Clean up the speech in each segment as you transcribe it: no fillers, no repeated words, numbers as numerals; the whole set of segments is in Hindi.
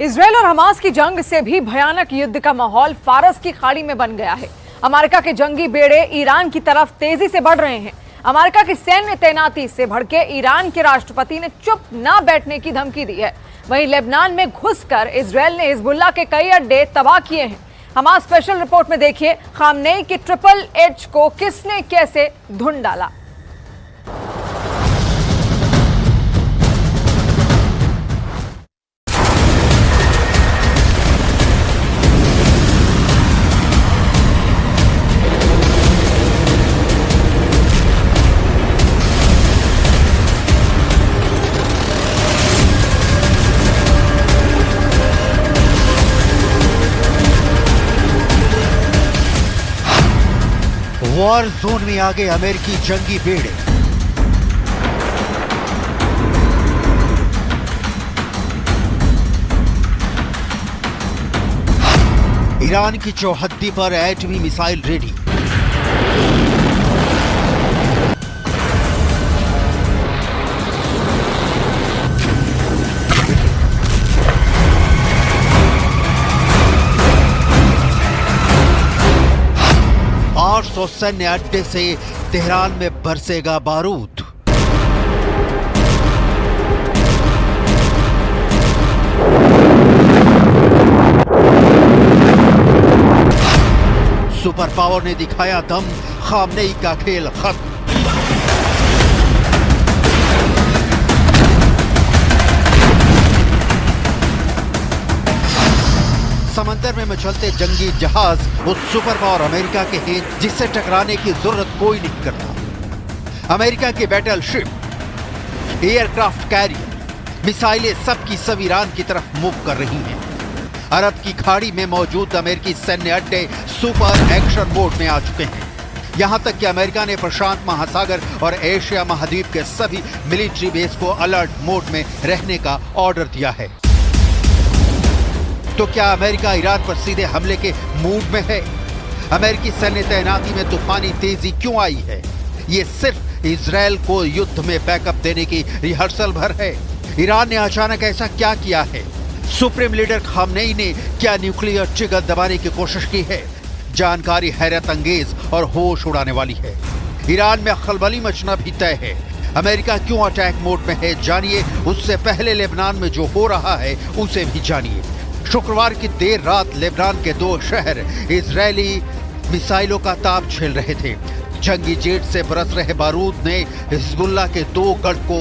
इजरायल और हमास की जंग से भी भयानक युद्ध का माहौल फारस की खाड़ी में बन गया है। अमेरिका के जंगी बेड़े ईरान की तरफ तेजी से बढ़ रहे हैं। अमेरिका की सैन्य तैनाती से भड़के ईरान के राष्ट्रपति ने चुप न बैठने की धमकी दी है। वहीं लेबनान में घुसकर इजरायल ने हिजबुल्लाह के कई अड्डे तबाह किए हैं। हमास स्पेशल रिपोर्ट में देखिए खामनेई के ट्रिपल एच को किसने कैसे धुन डाला। वॉर जोन में आ गए अमेरिकी जंगी बेड़े। ईरान की चौहद्दी पर एटमी मिसाइल रेडी। सैन्य अड्डे से तेहरान में बरसेगा बारूद। सुपर पावर ने दिखाया दम, खामनेई का खेल खत्म। समंदर में मचलते जंगी जहाज वो सुपर पावर अमेरिका के हैं जिससे टकराने की जरूरत कोई नहीं करता। अमेरिका के बैटलशिप, एयरक्राफ्ट कैरियर, मिसाइलें सबकी सब ईरान की तरफ मूव कर रही हैं। अरब की खाड़ी में मौजूद अमेरिकी सैन्य अड्डे सुपर एक्शन मोड में आ चुके हैं। यहां तक कि अमेरिका ने प्रशांत महासागर और एशिया महाद्वीप के सभी मिलिट्री बेस को अलर्ट मोड में रहने का ऑर्डर दिया है। तो क्या अमेरिका ईरान पर सीधे हमले के मूड में है? अमेरिकी सैन्य तैनाती में तूफानी तेजी क्यों आई है? ये सिर्फ इजरायल को युद्ध में बैकअप देने की रिहर्सल भर है। ईरान ने अचानक ऐसा क्या किया है? सुप्रीम लीडर खामनेई ने क्या न्यूक्लियर ट्रिगर दबाने की कोशिश की है? जानकारी हैरत अंगेज और होश उड़ाने वाली है। ईरान में खलबली मचना भी तय है। अमेरिका क्यों अटैक मोड में है, जानिए। उससे पहले लेबनान में जो हो रहा है उसे भी जानिए। शुक्रवार की देर रात लेबनान के 2 शहर इजरायली मिसाइलों का ताप झेल रहे थे। जंगी जेट से बरस रहे बारूद ने हिजबुल्लाह के 2 गढ़ को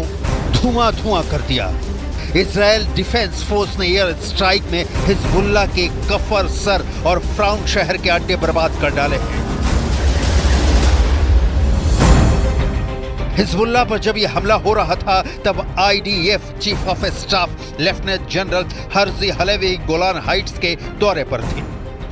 धुआं कर दिया। इजरायल डिफेंस फोर्स ने एयर स्ट्राइक में हिजबुल्लाह के कफर सर और फ्राउन शहर के अड्डे बर्बाद कर डाले हैं। हिजबुल्लाह पर जब यह हमला हो रहा था तब IDF chief of staff lieutenant general Herzi Halevi Golan Heights के दौरे पर थे।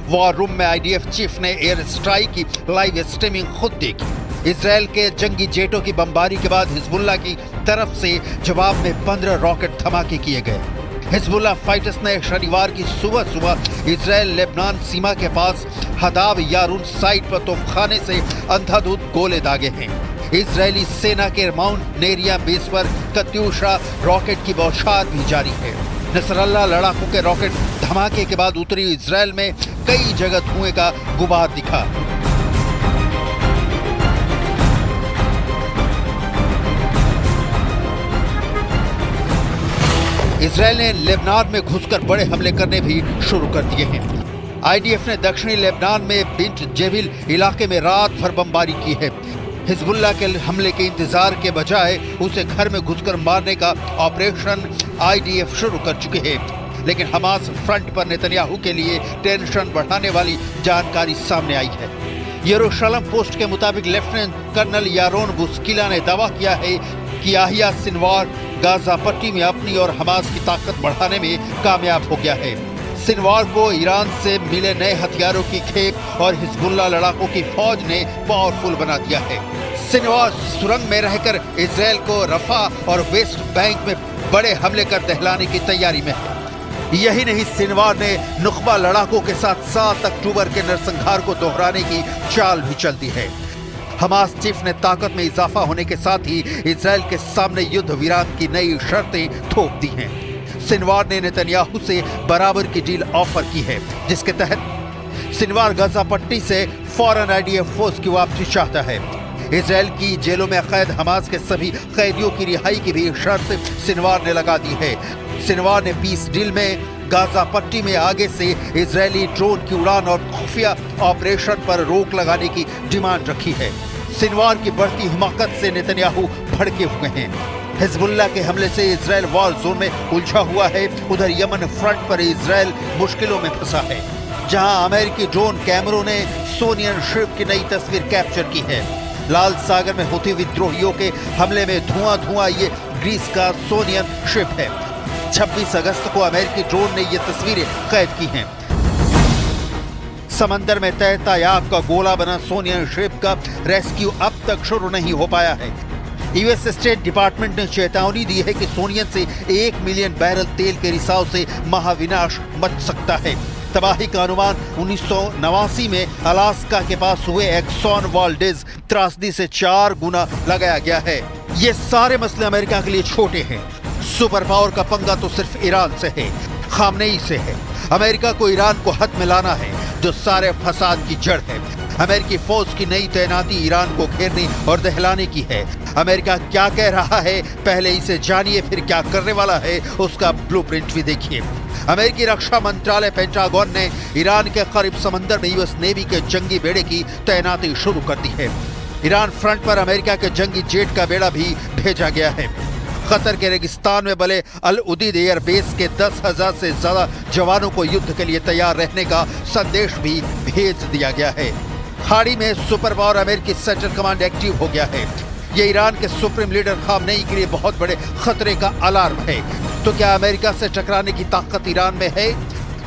वॉर रूम में आईडीएफ चीफ ने एयर स्ट्राइक की लाइव स्ट्रीमिंग खुद देखी। इजरायल के जंगी जेटों की बमबारी के बाद हिजबुल्लाह की तरफ से जवाब में 15 रॉकेट धमाके किए गए। हिजबुल्लाह फाइटर्स ने शनिवार की सुबह इजरायल लेबनान सीमा के पास हदाब यारून साइट पर तोपखाने से अंधाधुंध गोले दागे हैं। इजरायली सेना के माउंट नेरिया बेस पर कत्यूशा रॉकेट की बौछार भी जारी है। नसरल्लाह लड़ाकों के रॉकेट धमाके के बाद उत्तरी इजरायल में कई जगह धुएं का गुबार दिखा। इजरायल ने लेबनान में घुसकर बड़े हमले करने भी शुरू कर दिए हैं। आईडीएफ ने दक्षिणी लेबनान में बिंट जेबिल इलाके में रात भर बमबारी की है। हिजबुल्लाह के हमले के इंतजार के बजाय उसे घर में घुसकर मारने का ऑपरेशन आईडीएफ शुरू कर चुके हैं। लेकिन हमास फ्रंट पर नेतन्याहू के लिए टेंशन बढ़ाने वाली जानकारी सामने आई है। यरूशलेम पोस्ट के मुताबिक लेफ्टिनेंट कर्नल यारोन बुस्किला ने दावा किया है कि याहिया सिनवार गाजा पट्टी में अपनी और हमास की ताकत बढ़ाने में कामयाब हो गया है। सिनवार को ईरान से मिले नए हथियारों की खेप और हिजबुल्लाह लड़ाकों की फौज ने पावरफुल बना दिया है। सिनवार सुरंग में रहकर इजरायल को रफा और वेस्ट बैंक में बड़े हमले कर दहलाने की तैयारी में है। यही नहीं, सिनवार ने नुख्बा लड़ाकों के साथ 7 अक्टूबर के नरसंहार को दोहराने की चाल भी चल दी है। हमास चीफ ने ताकत में इजाफा होने के साथ ही इजरायल के सामने युद्ध विराम की नई शर्तें थोप दी हैं। सिनवार ने नेतन्याहू से बराबर की डील ऑफर की है, जिसके तहत सिनवार गाजा पट्टी से फौरन आईडीएफ फोर्स की वापसी चाहता है। इजराइल की जेलों में कैद हमास के सभी कैदियों की रिहाई की भी शर्त सिनवार ने लगा दी है। सिनवार ने पीस डील में गाजा पट्टी में आगे से इजरायली ड्रोन की उड़ान और खुफिया ऑपरेशन पर रोक लगाने की डिमांड रखी है। सिनवार की बढ़ती हिमाकत से नेतन्याहू भड़के हुए हैं। हिजबुल्लाह के हमले से इजराइल वॉर जोन में उलझा हुआ है। उधर यमन फ्रंट पर इजराइल मुश्किलों में फंसा है, जहां अमेरिकी ड्रोन कैमरों ने सोनियन शिप की नई तस्वीर कैप्चर की है। लाल सागर में हुती विद्रोहियों के हमले में धुआं ये ग्रीस का सोनियन शिप है। 26 अगस्त को अमेरिकी ड्रोन ने ये तस्वीरें कैद की हैं। समंदर में तैरता याक का गोला बना सोनियन शिप का रेस्क्यू अब तक शुरू नहीं हो पाया है। यूएस स्टेट डिपार्टमेंट ने चेतावनी दी है कि सोनियन से 1 मिलियन बैरल तेल के रिसाव से महाविनाश मच सकता है। तबाही का अनुमान 1989 में अलास्का के पास हुए एक्सॉन वाल्डेज त्रासदी से 4 गुना लगाया गया है। ये सारे मसले अमेरिका के लिए छोटे हैं। सुपर पावर का पंगा तो सिर्फ ईरान से है, खामनेई से है। अमेरिका को ईरान को हद में लाना है, जो सारे फसाद की जड़ है। अमेरिकी फौज की नई तैनाती ईरान को घेरने और दहलाने की है। अमेरिका क्या कह रहा है, पहले इसे जानिए, फिर क्या करने वाला है उसका ब्लूप्रिंट भी देखिए। अमेरिकी रक्षा मंत्रालय पेंटागन ने ईरान के करीब समंदर में यूएस नेवी के जंगी बेड़े की तैनाती शुरू कर दी है। ईरान फ्रंट पर अमेरिका के जंगी जेट का बेड़ा भी भेजा गया है। कतर के रेगिस्तान में बले अल उदीद एयर बेस के 10,000 से ज्यादा जवानों को युद्ध के लिए तैयार रहने का संदेश भी भेज दिया गया है। खाड़ी में सुपर पावर अमेरिकी सेंट्रल कमांड एक्टिव हो गया है। ये ईरान के सुप्रीम लीडर खामनेई के लिए बहुत बड़े खतरे का अलार्म है। तो क्या अमेरिका से टकराने की ताकत ईरान में है?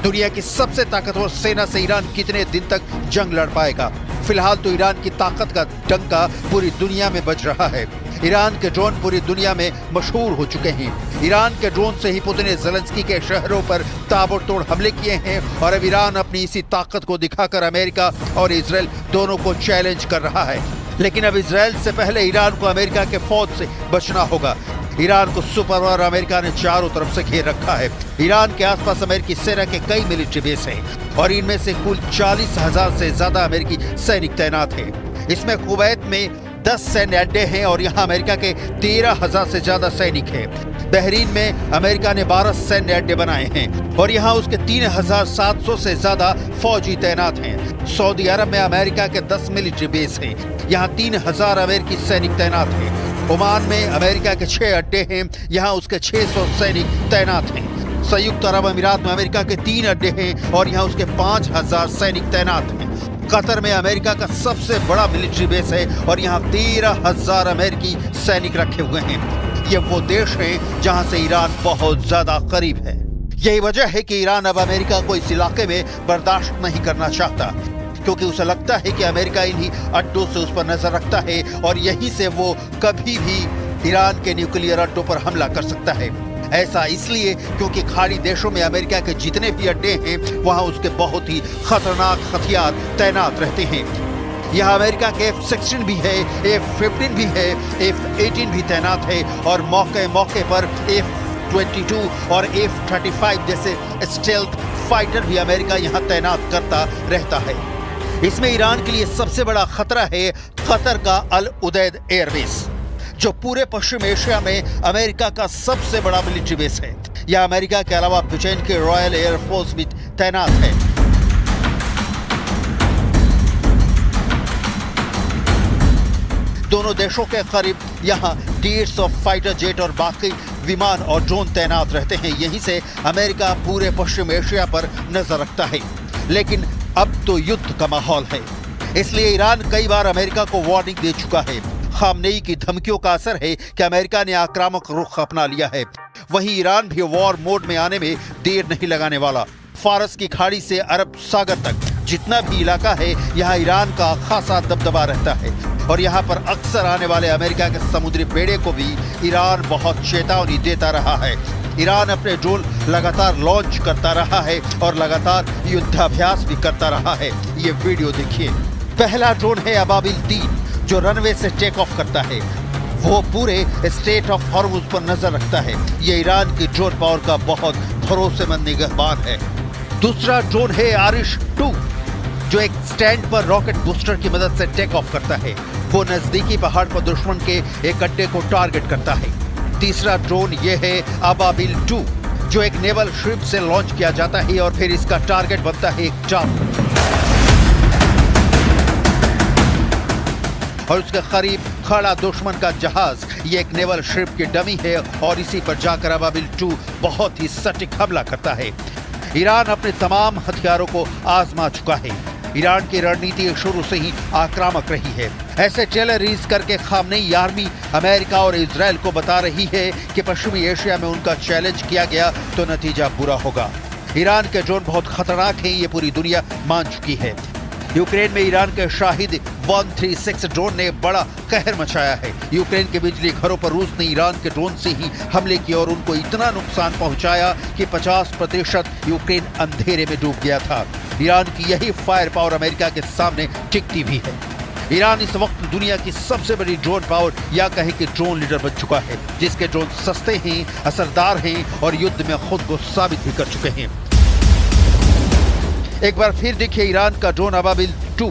दुनिया की सबसे ताकतवर सेना से ईरान कितने दिन तक जंग लड़ पाएगा? फिलहाल तो ईरान की ताकत का डंका पूरी दुनिया में बज रहा है। ईरान के ड्रोन पूरी दुनिया में मशहूर हो चुके हैं। ईरान के ड्रोन से ही पुतिन ने ज़ेलेंस्की के शहरों पर ताबड़तोड़ हमले किए हैं और अब ईरान अपनी इसी ताकत को दिखाकर अमेरिका और इजराइल दोनों को चैलेंज कर रहा है। लेकिन अब इजराइल से पहले ईरान को अमेरिका के फौज से बचना होगा। ईरान को सुपर पावर अमेरिका ने चारों तरफ से घेर रखा है। ईरान के आसपास अमेरिकी सेना के कई मिलिट्री बेस हैं और इनमें से कुल 40,000 से ज्यादा अमेरिकी सैनिक तैनात हैं। इसमें कुवैत में 10 सैन्य अड्डे हैं और यहाँ अमेरिका के 13,000 से ज्यादा सैनिक हैं। बहरीन में अमेरिका ने 12 सैन्य अड्डे बनाए हैं और यहाँ उसके 3,700 से ज्यादा फौजी तैनात हैं। सऊदी अरब में अमेरिका के 10 मिलिट्री बेस हैं, यहाँ 3,000 अमेरिकी सैनिक तैनात हैं। ओमान में अमेरिका के 6 अड्डे हैं, यहाँ उसके 600 सैनिक तैनात हैं। संयुक्त अरब अमीरात में अमेरिका के 3 अड्डे हैं और यहाँ उसके 5,000 सैनिक तैनात हैं। कतर में अमेरिका का सबसे बड़ा मिलिट्री बेस है और यहाँ 13,000 अमेरिकी सैनिक रखे हुए हैं। ये वो देश है जहाँ से ईरान बहुत ज्यादा करीब है। यही वजह है कि ईरान अब अमेरिका को इस इलाके में बर्दाश्त नहीं करना चाहता, क्योंकि उसे लगता है कि अमेरिका इन्हीं अड्डों से उस पर नजर रखता है और यहीं से वो कभी भी ईरान के न्यूक्लियर अड्डों पर हमला कर सकता है। ऐसा इसलिए क्योंकि खाड़ी देशों में अमेरिका के जितने भी अड्डे हैं वहां उसके बहुत ही खतरनाक हथियार तैनात रहते हैं। यहाँ अमेरिका के F-16 भी है, F-15 भी है, F-18 भी तैनात है और मौके मौके पर F-22 और F-35 जैसे स्टेल्थ फाइटर भी अमेरिका यहाँ तैनात करता रहता है। इसमें ईरान के लिए सबसे बड़ा खतरा है कतर का अल उदैद एयरबेस, जो पूरे पश्चिम एशिया में अमेरिका का सबसे बड़ा मिलिट्री बेस है। यह अमेरिका के अलावा ब्रिटेन के रॉयल एयरफोर्स भी तैनात है। दोनों देशों के करीब यहाँ 150 फाइटर जेट और बाकी विमान और ड्रोन तैनात रहते हैं। यहीं से अमेरिका पूरे पश्चिम एशिया पर नजर रखता है। लेकिन अब तो युद्ध का माहौल है, इसलिए ईरान कई बार अमेरिका को वार्निंग दे चुका है। खामनेई की धमकियों का असर है कि अमेरिका ने आक्रामक रुख अपना लिया है। वहीं ईरान भी वॉर मोड में आने में देर नहीं लगाने वाला। फारस की खाड़ी से अरब सागर तक जितना भी इलाका है, यहाँ ईरान का खासा दबदबा रहता है और यहाँ पर अक्सर आने वाले अमेरिका के समुद्री बेड़े को भी ईरान बहुत चेतावनी देता रहा है। ईरान अपने ड्रोन लगातार लॉन्च करता रहा है और लगातार युद्धाभ्यास भी करता रहा है। ये वीडियो देखिए। पहला ड्रोन है अबाबिल 3 जो रनवे से टेक ऑफ करता है। वो पूरे स्टेट ऑफ हॉर्मुज पर नजर रखता है। ये ईरान की ड्रोन पावर का बहुत भरोसेमंद निगहबान है। दूसरा ड्रोन है आरिश 2, जो एक स्टैंड पर रॉकेट बूस्टर की मदद से टेक ऑफ करता है। वो नजदीकी पहाड़ पर दुश्मन के एक अड्डे को टारगेट करता है। तीसरा ड्रोन ये है अबाबिल 2, जो एक नेवल शिप से लॉन्च किया जाता है और फिर इसका टारगेट बनता है एक टापू और उसके करीब खड़ा दुश्मन का जहाज। ये एक नेवल शिप की डमी है और इसी पर जाकर अबाबिल 2 बहुत ही सटीक हमला करता है। ईरान अपने तमाम हथियारों को आजमा चुका है। ईरान की रणनीति शुरू से ही आक्रामक रही है। ऐसे टेररिस्ट करके खामनेई आर्मी अमेरिका और इजराइल को बता रही है कि पश्चिमी एशिया में उनका चैलेंज किया गया तो नतीजा बुरा होगा। ईरान के ड्रोन बहुत खतरनाक हैं, ये पूरी दुनिया मान चुकी है। यूक्रेन में ईरान के शाहिद 136 ड्रोन ने बड़ा कहर मचाया है। यूक्रेन के बिजली घरों पर रूस ने ईरान के ड्रोन से ही हमले किए और उनको इतना नुकसान पहुंचाया कि 50% यूक्रेन अंधेरे में डूब गया था। ईरान की यही फायर पावर अमेरिका के सामने टिकती भी है। ईरान इस वक्त दुनिया की सबसे बड़ी ड्रोन पावर या कहें कि ड्रोन लीडर बन चुका है, जिसके ड्रोन सस्ते हैं, असरदार हैं और युद्ध में खुद को साबित भी कर चुके हैं। एक बार फिर देखिए ईरान का ड्रोन अबाबिल 2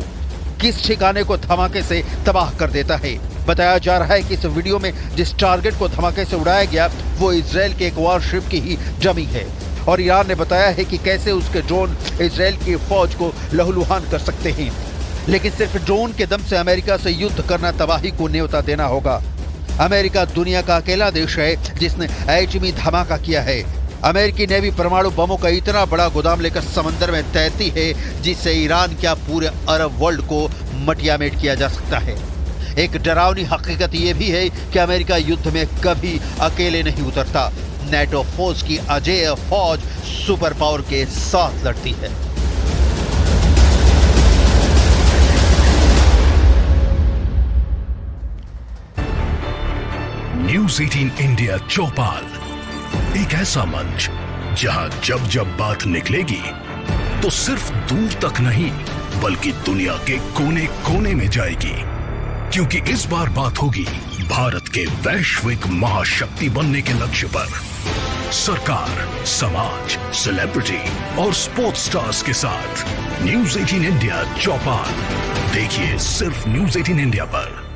किस ठिकाने को धमाके से तबाह कर देता है। बताया जा रहा है कि इस वीडियो में जिस टारगेट को धमाके से उड़ाया गया वो इजराइल के एक वॉरशिप की ही डमी है और ईरान ने बताया है कि कैसे उसके ड्रोन इजराइल की फौज को लहूलुहान कर सकते हैं। लेकिन सिर्फ ड्रोन के दम से अमेरिका से युद्ध करना तबाही को न्योता देना होगा। अमेरिका दुनिया का अकेला देश है जिसने एटमी धमाका किया है। अमेरिकी नेवी परमाणु बमों का इतना बड़ा गोदाम लेकर समंदर में तैरती है जिससे ईरान क्या पूरे अरब वर्ल्ड को मटियामेट किया जा सकता है। एक डरावनी हकीकत यह भी है कि अमेरिका युद्ध में कभी अकेले नहीं उतरता। नेटो फौज की अजेय फौज सुपर पावर के साथ लड़ती है। न्यूज़ 18 इंडिया चौपाल, एक ऐसा मंच जहां जब जब बात निकलेगी तो सिर्फ दूर तक नहीं बल्कि दुनिया के कोने कोने में जाएगी, क्योंकि इस बार बात होगी भारत के वैश्विक महाशक्ति बनने के लक्ष्य पर। सरकार, समाज, सेलिब्रिटी और स्पोर्ट्स स्टार्स के साथ न्यूज़ 18 इंडिया चौपाल देखिए सिर्फ न्यूज़ 18 इंडिया पर।